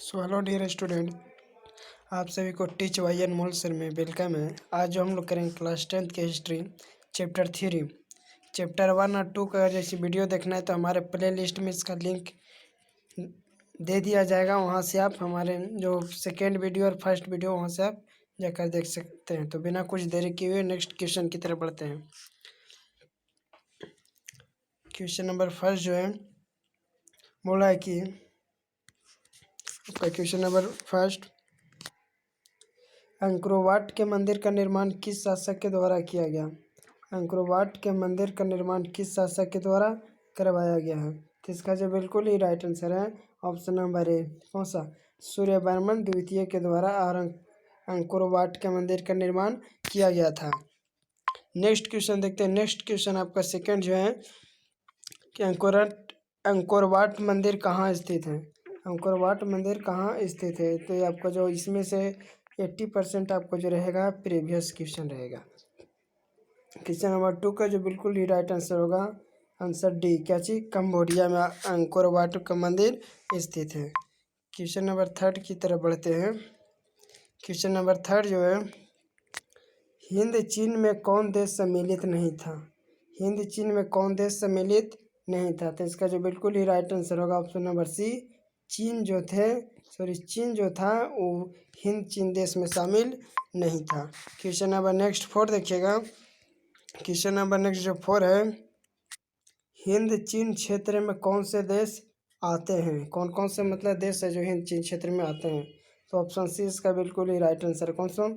So hello dear student, आप सभी को टीच वाई अनमोल सर में वेलकम है। आज जो हम लोग करेंगे क्लास 10th की हिस्ट्री चैप्टर 3। चैप्टर 1 और 2 का जैसे वीडियो देखना है तो हमारे प्ले लिस्ट में इसका लिंक दे दिया जाएगा। वहाँ से आप हमारे जो सेकेंड वीडियो और फर्स्ट वीडियो वहाँ से आप जाकर देख सकते हैं। तो बिना कुछ देरी किए हुए नेक्स्ट क्वेश्चन की तरफ बढ़ते हैं। क्वेश्चन नंबर फर्स्ट जो है बोला है कि क्वेश्चन नंबर फर्स्ट, अंकोरवाट के मंदिर का निर्माण किस शासक के द्वारा किया गया? अंकोरवाट के मंदिर का निर्माण किस शासक के द्वारा करवाया गया है? तो इसका जो बिल्कुल ही राइट आंसर है ऑप्शन नंबर ए, कौन सा? सूर्यवर्मन द्वितीय के द्वारा अंकोरवाट के मंदिर का निर्माण किया गया था। नेक्स्ट क्वेश्चन देखते हैं। नेक्स्ट क्वेश्चन आपका सेकंड जो है कि अंकोरवाट मंदिर कहाँ स्थित है? अंकोरवाट मंदिर कहाँ स्थित है? तो ये आपका जो इसमें से 80% आपको जो रहेगा प्रीवियस क्वेश्चन रहेगा। क्वेश्चन नंबर 2 का जो बिल्कुल ही राइट आंसर होगा आंसर डी, क्या चीज? कंबोडिया में अंकोरवाट का मंदिर स्थित है। क्वेश्चन नंबर 3 की तरफ बढ़ते हैं। क्वेश्चन नंबर 3 जो है, हिंद चीन में कौन देश सम्मिलित नहीं था? हिंद चीन में कौन देश सम्मिलित नहीं था? तो इसका जो बिल्कुल ही राइट आंसर होगा ऑप्शन नंबर सी, चीन जो था वो हिंद चीन देश में शामिल नहीं था। क्वेश्चन नंबर नेक्स्ट 4 देखिएगा। क्वेश्चन नंबर नेक्स्ट जो 4 है, हिंद चीन क्षेत्र में कौन से देश आते हैं? कौन कौन से मतलब देश है जो हिंद चीन क्षेत्र में आते हैं? तो ऑप्शन सी इसका बिल्कुल ही राइट आंसर है। कौन सा?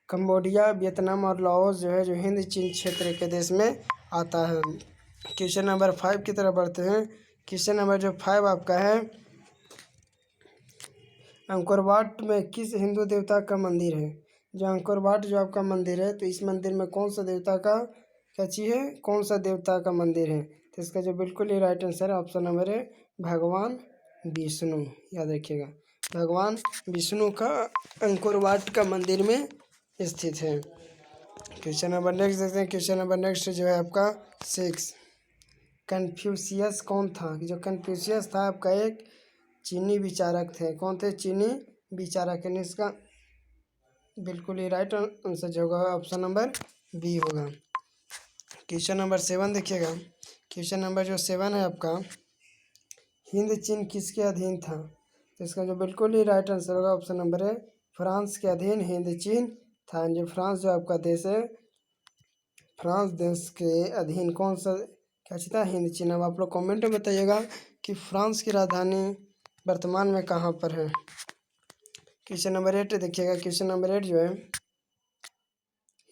कंबोडिया, वियतनाम और लाओस जो है जो हिंद चीन क्षेत्र के देश में आता है। क्वेश्चन नंबर 5 की तरफ बढ़ते हैं। क्वेश्चन नंबर जो 5 आपका है, अंकोरवाट में किस हिंदू देवता का मंदिर है? जो अंकोरवाट जो आपका मंदिर है तो इस मंदिर में कौन सा देवता का क्या चीज़ है? कौन सा देवता का मंदिर है? तो इसका जो बिल्कुल ही राइट आंसर है ऑप्शन नंबर है भगवान विष्णु। याद रखिएगा, भगवान विष्णु का अंकोरवाट का मंदिर में स्थित है। क्वेश्चन नंबर नेक्स्ट देखते हैं। क्वेश्चन नंबर नेक्स्ट जो है आपका 6, कन्फ्यूशियस कौन था? जो कन्फ्यूशियस था आपका एक चीनी विचारक थे। कौन थे? चीनी विचारक है। इसका बिल्कुल ही राइट आंसर जो होगा ऑप्शन नंबर बी होगा। क्वेश्चन नंबर 7 देखिएगा। क्वेश्चन नंबर जो 7 है आपका, हिंद चीन किसके अधीन था? तो इसका जो बिल्कुल ही राइट आंसर होगा ऑप्शन नंबर है फ्रांस के अधीन हिंद चीन था। जो फ्रांस जो आपका देश है, फ्रांस देश के अधीन कौन सा क्या चीज था? हिंद चीन। अब आप लोग कमेंट में बताइएगा कि फ्रांस की राजधानी वर्तमान में कहाँ पर है? क्वेश्चन नंबर 8 देखिएगा। क्वेश्चन नंबर 8 जो है,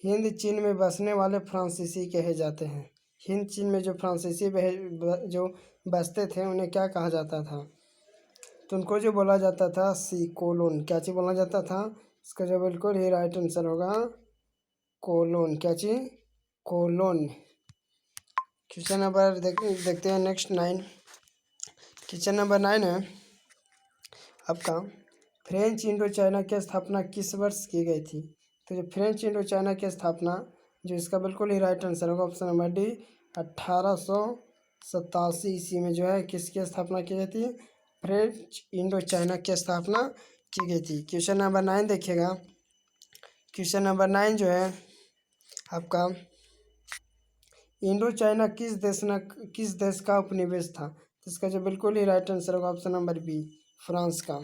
हिंद चीन में बसने वाले फ्रांसीसी कहे जाते हैं। हिंद चीन में जो फ्रांसीसी जो बसते थे उन्हें क्या कहा जाता था? तो उनको जो बोला जाता था सी कोलोन। क्या चीज बोला जाता था? इसका जो बिल्कुल ही राइट आंसर होगा कोलोन। क्या चीज? कोलोन। क्वेश्चन नंबर देखते हैं नेक्स्ट 9। क्वेश्चन नंबर 9 है आपका, फ्रेंच इंडो चाइना की स्थापना किस वर्ष की गई थी? तो जो फ्रेंच इंडो चाइना की स्थापना जो इसका बिल्कुल ही राइट आंसर होगा ऑप्शन नंबर डी, 1887 ईस्वी में जो है किसकी स्थापना की गई थी? फ्रेंच इंडो चाइना की स्थापना की गई थी। क्वेश्चन नंबर 9 देखिएगा। क्वेश्चन नंबर 9 जो है आपका, इंडो चाइना किस देश का उपनिवेश था? तो इसका जो बिल्कुल ही राइट आंसर होगा ऑप्शन नंबर बी, फ्रांस का।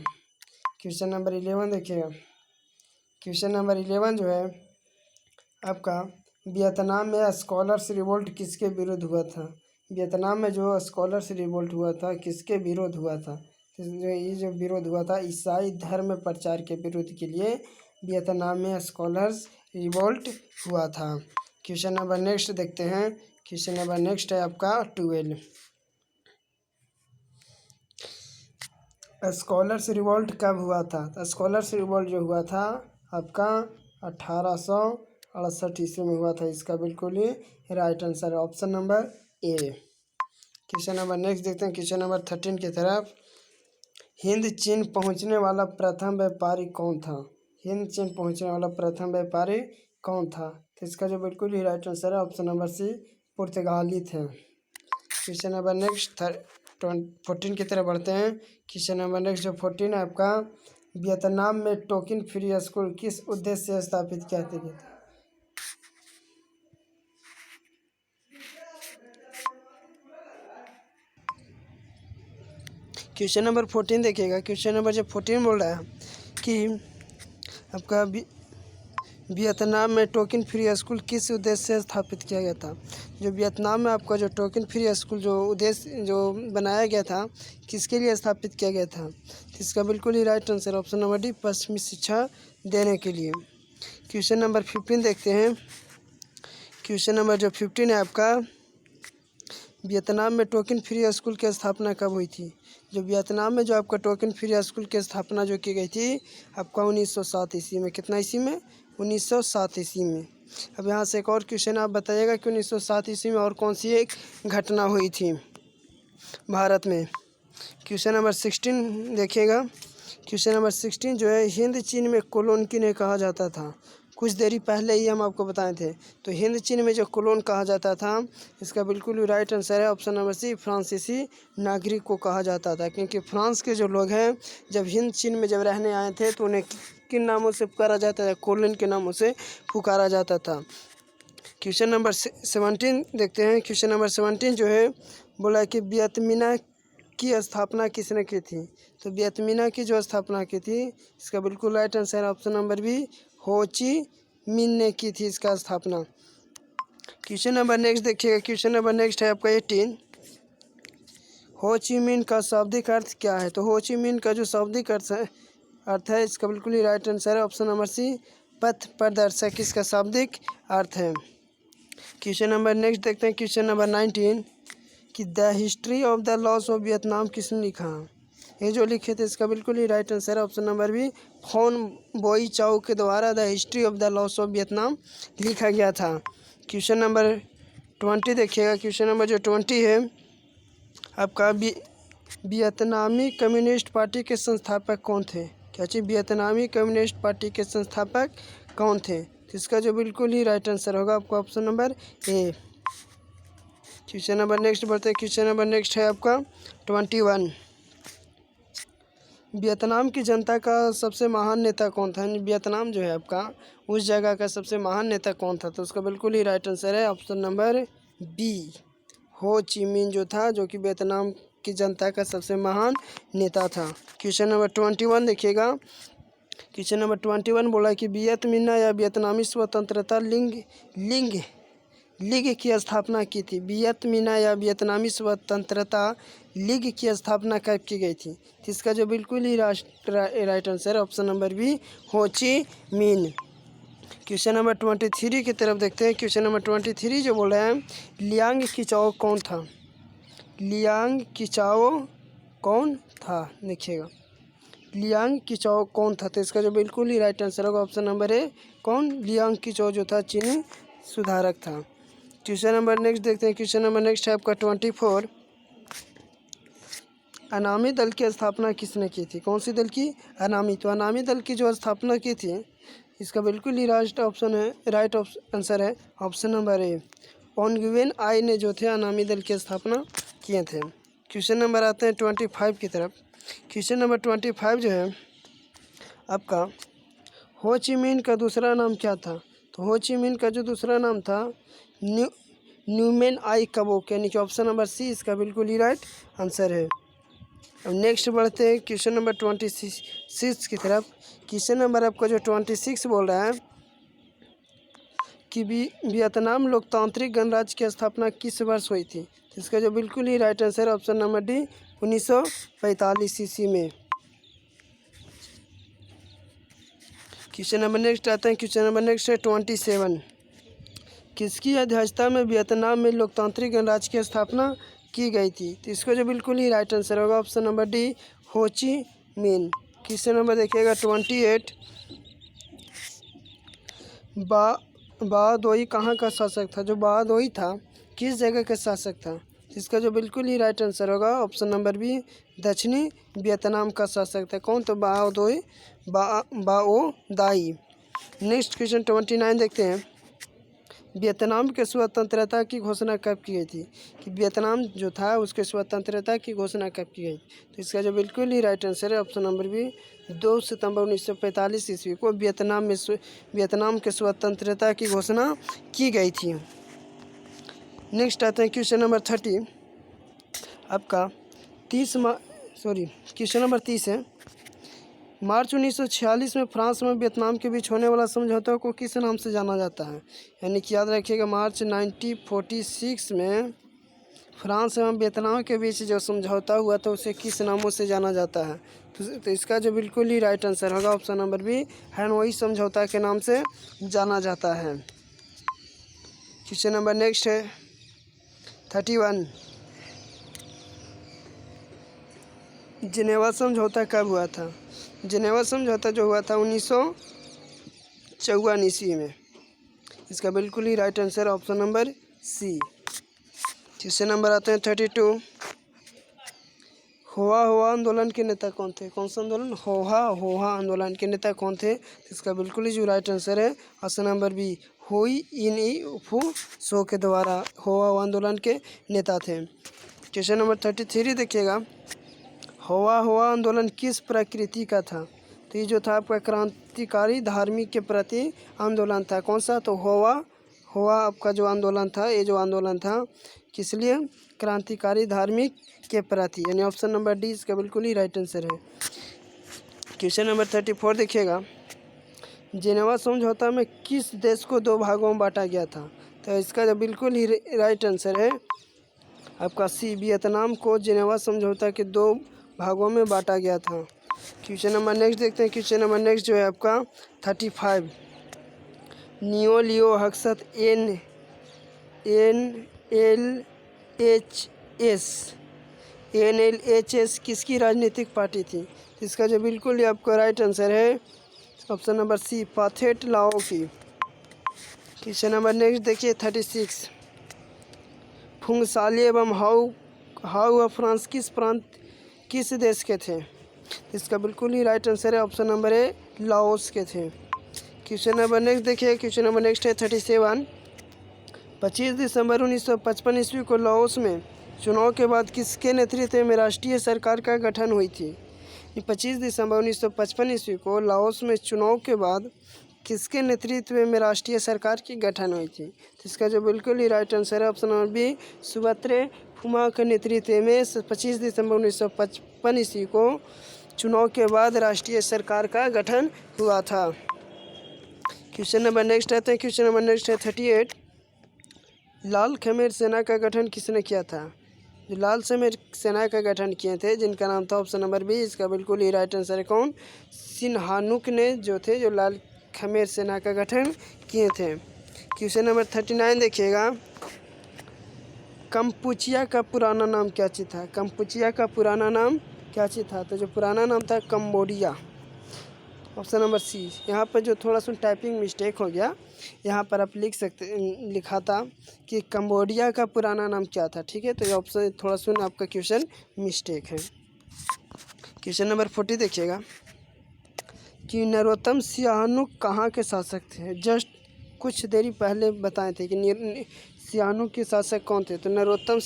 क्वेश्चन नंबर 11 देखिएगा। क्वेश्चन नंबर 11 जो है आपका, वियतनाम में स्कॉलर्स रिवोल्ट किसके विरुद्ध हुआ था? वियतनाम में जो स्कॉलर्स रिवोल्ट हुआ था किसके विरोध हुआ था? तो ये जो विरोध हुआ था ईसाई धर्म प्रचार के विरोध के लिए वियतनाम में स्कॉलर्स रिवोल्ट हुआ था। क्वेश्चन नंबर नेक्स्ट देखते हैं। क्वेश्चन नंबर नेक्स्ट है आपका 12, स्कॉलर्स रिवोल्ट कब हुआ था? तो स्कॉलर्स रिवोल्ट जो हुआ था आपका 1868 ईस्वी में हुआ था। इसका बिल्कुल ही राइट आंसर है option number A. Question number next देखते हैं। क्वेश्चन नंबर 13 की तरफ, हिंद चीन पहुंचने वाला प्रथम व्यापारी कौन था? हिंद चीन पहुंचने वाला प्रथम व्यापारी कौन था? तो इसका जो बिल्कुल ही राइट आंसर है ऑप्शन नंबर सी, पुर्तगाली थे। क्वेश्चन नंबर नेक्स्ट 14 की तरफ बढ़ते हैं। क्वेश्चन नंबर नेक्स्ट जो 14 है आपका, वियतनाम में टोकन फ्री स्कूल किस उद्देश्य से स्थापित किया गया था? क्वेश्चन नंबर 14 देखिएगा। क्वेश्चन नंबर जो 14 बोल रहा है कि आपका वियतनाम में टोकन फ्री स्कूल किस उद्देश्य से स्थापित किया गया था? जो वियतनाम में आपका जो टोकन फ्री स्कूल जो उद्देश्य जो बनाया गया था, किसके लिए स्थापित किया गया था? तो इसका बिल्कुल ही right answer option number D, पश्चिमी शिक्षा देने के लिए। क्वेश्चन नंबर 15 देखते हैं। क्वेश्चन नंबर जो 15 है आपका, वियतनाम में टोकन फ्री स्कूल की स्थापना कब हुई थी? जो वियतनाम में जो आपका टोकन फ्री स्कूल की स्थापना जो की गई थी आपका 1907 ईस्वी में। कितना ईस्वी में? 1907 ईस्वी में। अब यहाँ से एक और क्वेश्चन आप बताइएगा कि 1907 ईस्वी में और कौन सी एक घटना हुई थी भारत में? क्वेश्चन नंबर 16 देखिएगा। क्वेश्चन नंबर 16 जो है, हिंद चीन में कोलोन किन्हें कहा जाता था? कुछ देरी पहले ही हम आपको बताए थे। तो हिंद चीन में जो कोलोन कहा जाता था, इसका बिल्कुल राइट आंसर है ऑप्शन नंबर सी, फ्रांसीसी नागरिक को कहा जाता था। क्योंकि फ्रांस के जो लोग हैं जब हिंद चीन में जब रहने आए थे तो उन्हें किन नामों से पुकारा जाता था? कोलोन के नामों से पुकारा जाता था। क्वेश्चन नंबर 17 देखते हैं। क्वेश्चन नंबर 17 जो है बोला कि वियतमिना की स्थापना किसने की थी? तो वियतमिना की जो स्थापना की थी, इसका बिल्कुल right answer option number B, Ho Chi Minh ने की थी इसका स्थापना। क्वेश्चन नंबर नेक्स्ट देखिएगा। क्वेश्चन नंबर नेक्स्ट है आपका 18, हो ची मिन का शाब्दिक अर्थ क्या है? तो हो ची मिन का जो शाब्दिक अर्थ है इसका बिल्कुल ही राइट आंसर है ऑप्शन नंबर सी, पथ प्रदर्शक इसका शाब्दिक अर्थ है। क्वेश्चन नंबर नेक्स्ट देखते हैं। क्वेश्चन नंबर 19 कि the history of the loss of Vietnam किसने लिखा? ये जो लिखे थे इसका बिल्कुल ही राइट आंसर है ऑप्शन नंबर बी, फोन बोई चाओ के द्वारा the history of the loss of Vietnam लिखा गया था। क्वेश्चन नंबर 20 देखिएगा। क्वेश्चन नंबर जो 20 है आपका, वियतनामी कम्युनिस्ट पार्टी के संस्थापक कौन थे? क्या चीज़? वियतनामी कम्युनिस्ट पार्टी के संस्थापक कौन थे? तो इसका जो बिल्कुल ही राइट आंसर होगा आपका option number A. Question number next बढ़ते हैं। क्वेश्चन नंबर नेक्स्ट है आपका 21, वियतनाम की जनता का सबसे महान नेता कौन था? वियतनाम जो है आपका उस जगह का सबसे महान नेता कौन था? तो उसका बिल्कुल ही राइट आंसर है option number B, Ho Chi मिन जो था, जो कि वियतनाम की जनता का सबसे महान नेता था। क्वेश्चन नंबर 21 देखिएगा। क्वेश्चन नंबर 21 बोला कि वियतमिना या वियतनामी स्वतंत्रता लीग की स्थापना की थी। वियतमिना या वियतनामी स्वतंत्रता लीग की स्थापना कब की गई थी? तो इसका जो बिल्कुल ही राइट आंसर है option number B, Ho Chi मिन। क्वेश्चन नंबर 23 की तरफ देखते हैं। क्वेश्चन नंबर 23 जो बोल रहे हैं, लियांग किचाओ कौन था? लियांग किचाओ कौन था? देखिएगा, लियांग किचाओ कौन था? तो इसका जो बिल्कुल ही राइट आंसर होगा ऑप्शन नंबर ए, कौन? लियांग किचाओ जो था चीनी सुधारक था। क्वेश्चन नंबर नेक्स्ट देखते हैं। क्वेश्चन नंबर नेक्स्ट है आपका 24, अनामी दल की स्थापना किसने की थी? कौन सी दल की? अनामी। तो अनामी दल की जो स्थापना की थी, इसका बिल्कुल ही राइट आंसर है ऑप्शन नंबर ए, ओंगवेन आई ने जो थे अनामी दल की स्थापना किए थे। क्वेश्चन नंबर आते हैं 25 की तरफ। क्वेश्चन नंबर 25 जो है आपका, हो ची मिन का दूसरा नाम क्या था? तो हो ची मिन का जो दूसरा नाम था न्यूमेन आई कबोक, यानी कि ऑप्शन नंबर सी इसका बिल्कुल ही राइट आंसर है। अब नेक्स्ट बढ़ते हैं क्वेश्चन नंबर 26 की तरफ। क्वेश्चन नंबर आपका जो 26 बोल रहा है कि वियतनाम लोकतांत्रिक गणराज्य की स्थापना किस वर्ष हुई थी? इसका जो बिल्कुल ही राइट आंसर है ऑप्शन नंबर डी, 1945 ईस्वी में। क्वेश्चन नंबर नेक्स्ट आता है। क्वेश्चन नंबर नेक्स्ट है 27, किसकी अध्यक्षता में वियतनाम में लोकतांत्रिक गणराज्य की स्थापना की गई थी? तो इसका जो बिल्कुल ही राइट आंसर होगा ऑप्शन नंबर डी, हो ची मिन। क्वेश्चन नंबर देखिएगा 28, बाओदोई कहाँ का शासक था? जो बाओदोई था किस जगह का शासक था? इसका जो बिल्कुल ही राइट आंसर होगा ऑप्शन नंबर बी, दक्षिणी वियतनाम का शासक था। कौन? तो बाओदोई, बाओदाई। नेक्स्ट क्वेश्चन 29 देखते हैं। वियतनाम के स्वतंत्रता की घोषणा कब की गई थी, कि वियतनाम जो था उसके स्वतंत्रता की घोषणा कब की गई। तो इसका जो बिल्कुल ही राइट आंसर है ऑप्शन नंबर बी, 2 सितंबर 1945 ईस्वी को वियतनाम के स्वतंत्रता की घोषणा की गई थी। नेक्स्ट आते हैं क्वेश्चन नंबर 30 आपका क्वेश्चन नंबर 30 है। मार्च 1946 में फ्रांस में वियतनाम के बीच होने वाला समझौता को किस नाम से जाना जाता है। यानी कि याद रखिएगा, मार्च 1946 में फ्रांस एवं वियतनाम के बीच जो समझौता हुआ था उसे किस नामों से जाना जाता है। तो इसका जो बिल्कुल ही राइट आंसर होगा ऑप्शन नंबर बी, हैनोई समझौता के नाम से जाना जाता है। क्वेश्चन नंबर नेक्स्ट है 31। जिनेवा समझौता कब हुआ था। जिनेवा समझौता जो हुआ था 1954 ईस्वी में। इसका बिल्कुल ही right answer option number C. Question number आते हैं 32। होहा आंदोलन के नेता कौन थे। कौन सा आंदोलन, होहा आंदोलन के नेता कौन थे। इसका बिल्कुल ही जो राइट आंसर है ऑप्शन नंबर बी, हुई इन फू सो के द्वारा होहा आंदोलन के नेता थे। क्वेश्चन नंबर 33 देखिएगा, होहा आंदोलन किस प्रकृति का था। तो ये जो था आपका क्रांतिकारी धार्मिक के प्रति आंदोलन था। कौन सा, तो होहा आपका जो आंदोलन था, ये जो आंदोलन था किस लिए, क्रांतिकारी धार्मिक के प्रति, यानी ऑप्शन नंबर डी इसका बिल्कुल ही राइट आंसर है। क्वेश्चन नंबर 34 देखिएगा, जिनेवा समझौता में किस देश को 2 भागों में बांटा गया था। तो इसका जो बिल्कुल ही राइट आंसर है आपका सी, वियतनाम को जिनेवा समझौता के 2 भागों में बांटा गया था। क्वेश्चन नंबर नेक्स्ट देखते हैं। क्वेश्चन नंबर नेक्स्ट जो है आपका 35। नियो हक्सत NLHS किसकी राजनीतिक पार्टी थी। इसका जो बिल्कुल ही आपका राइट आंसर है ऑप्शन नंबर सी, पाथेट लाओ की। क्वेश्चन नंबर नेक्स्ट देखिए 36। फुंगसाली एवं हाउ फ्रांस किस देश के थे। इसका बिल्कुल ही राइट आंसर है ऑप्शन नंबर ए, लाओस के थे। क्वेश्चन नंबर नेक्स्ट देखिए। क्वेश्चन नंबर नेक्स्ट है 37। 25 दिसंबर 1955 ईस्वी को लाओस में चुनाव के बाद किसके नेतृत्व में राष्ट्रीय सरकार का गठन हुई थी। 25 दिसंबर 1955 ईस्वी को लाओस में चुनाव के बाद किसके नेतृत्व में राष्ट्रीय सरकार की गठन हुई थी। तो इसका जो बिल्कुल ही राइट आंसर है ऑप्शन नंबर बी, सुब्रत फुमा के नेतृत्व में 25 दिसंबर 1955 ईस्वी को चुनाव के बाद राष्ट्रीय सरकार का गठन हुआ था। क्वेश्चन नंबर नेक्स्ट आते हैं। क्वेश्चन नंबर नेक्स्ट है 38। लाल खमेर सेना का गठन किसने किया था। जो लाल खमेर सेना का गठन किए थे जिनका नाम था ऑप्शन नंबर बी, इसका बिल्कुल ही राइट आंसर है कौन, सिन्हानुक ने जो थे जो लाल खमेर सेना का गठन किए थे। क्वेश्चन नंबर 39 देखिएगा, कंपुचिया का पुराना नाम क्या चीज़ था। कंपुचिया का पुराना नाम क्या चीज़ था। तो जो पुराना नाम था कंबोडिया, ऑप्शन नंबर सी। यहाँ पर जो थोड़ा सा टाइपिंग मिस्टेक हो गया, यहाँ पर आप लिखा था कि कंबोडिया का पुराना नाम क्या था, ठीक है। तो ये ऑप्शन थोड़ा सा आपका क्वेश्चन मिस्टेक है। क्वेश्चन नंबर 40 देखिएगा कि नरोत्तम सियानुक कहाँ के शासक थे। जस्ट कुछ देरी पहले बताए थे कि सियानुक के शासक कौन थे। तो नरोत्तम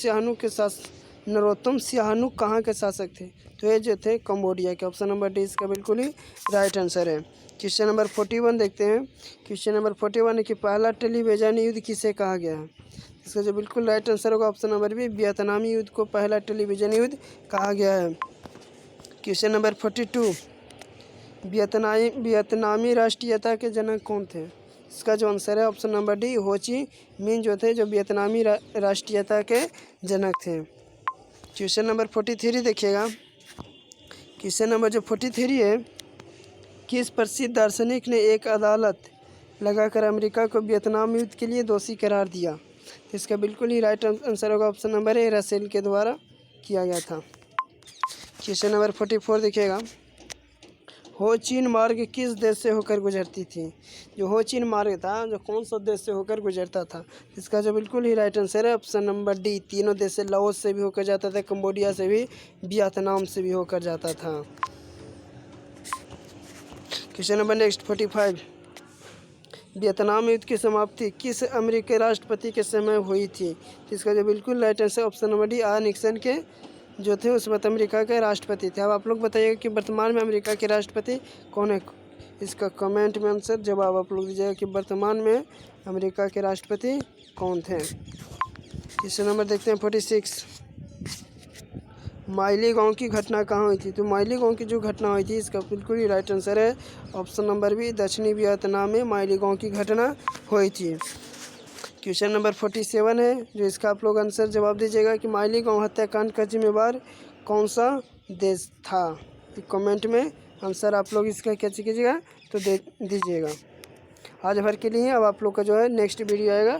सियानुक कहाँ के शासक थे। तो ये जो थे कंबोडिया के, ऑप्शन नंबर डी इसका बिल्कुल ही राइट आंसर है। क्वेश्चन नंबर 41 देखते हैं। क्वेश्चन नंबर 41 है कि पहला टेलीविजन युद्ध किसे कहा गया है। इसका जो बिल्कुल राइट आंसर होगा ऑप्शन नंबर बी, वियतनामी युद्ध को पहला टेलीविजन युद्ध कहा गया है। Question number 42। वियतनामी राष्ट्रीयता के जनक कौन थे। इसका जो आंसर है ऑप्शन नंबर डी, हो ची मिन जो थे जो वियतनामी राष्ट्रीयता के जनक थे। क्वेश्चन नंबर 43 देखिएगा। क्वेश्चन नंबर जो 43 है, किस प्रसिद्ध दार्शनिक ने एक अदालत लगाकर अमेरिका को वियतनाम युद्ध के लिए दोषी करार दिया। तो इसका बिल्कुल ही राइट आंसर होगा ऑप्शन नंबर ए, रसेल के द्वारा किया गया था। क्वेश्चन नंबर 44 देखिएगा, हो चीन मार्ग किस देश से होकर गुजरती थी। जो हो चीन मार्ग था जो कौन सा देश से होकर गुजरता था। इसका जो बिल्कुल ही राइट आंसर है ऑप्शन नंबर डी, तीनों देश से, लाओस से भी होकर जाता था, कंबोडिया से भी, वियतनाम से भी होकर जाता था। Question number next 45। वियतनाम युद्ध की समाप्ति किस अमेरिकी राष्ट्रपति के समय हुई थी? तो इसका जो बिल्कुल right answer option number D, Nixon के जो थे उस वक्त अमेरिका के राष्ट्रपति थे। अब आप लोग बताइएगा कि वर्तमान में अमेरिका के राष्ट्रपति कौन है? इसका कमेंट में आंसर जवाब आप लोग दीजिएगा कि वर्तमान में अमेरिका के राष्ट्रपति कौन थे। क्वेश्चन नंबर देखते हैं 46। माइली गांव की घटना कहाँ हुई थी? तो माइली गांव की जो घटना हुई थी इसका बिल्कुल ही राइट आंसर है ऑप्शन नंबर बी, दक्षिणी वियतनाम में माइली गांव की घटना हुई थी। क्वेश्चन नंबर 47 है जो इसका आप लोग आंसर जवाब दीजिएगा कि माइली गांव हत्याकांड का जिम्मेवार कौन सा देश था? कमेंट में आंसर आप लोग इसका क्या कीजिएगा तो दे दीजिएगा। आज भर के लिए अब आप लोग का जो है नेक्स्ट वीडियो आएगा।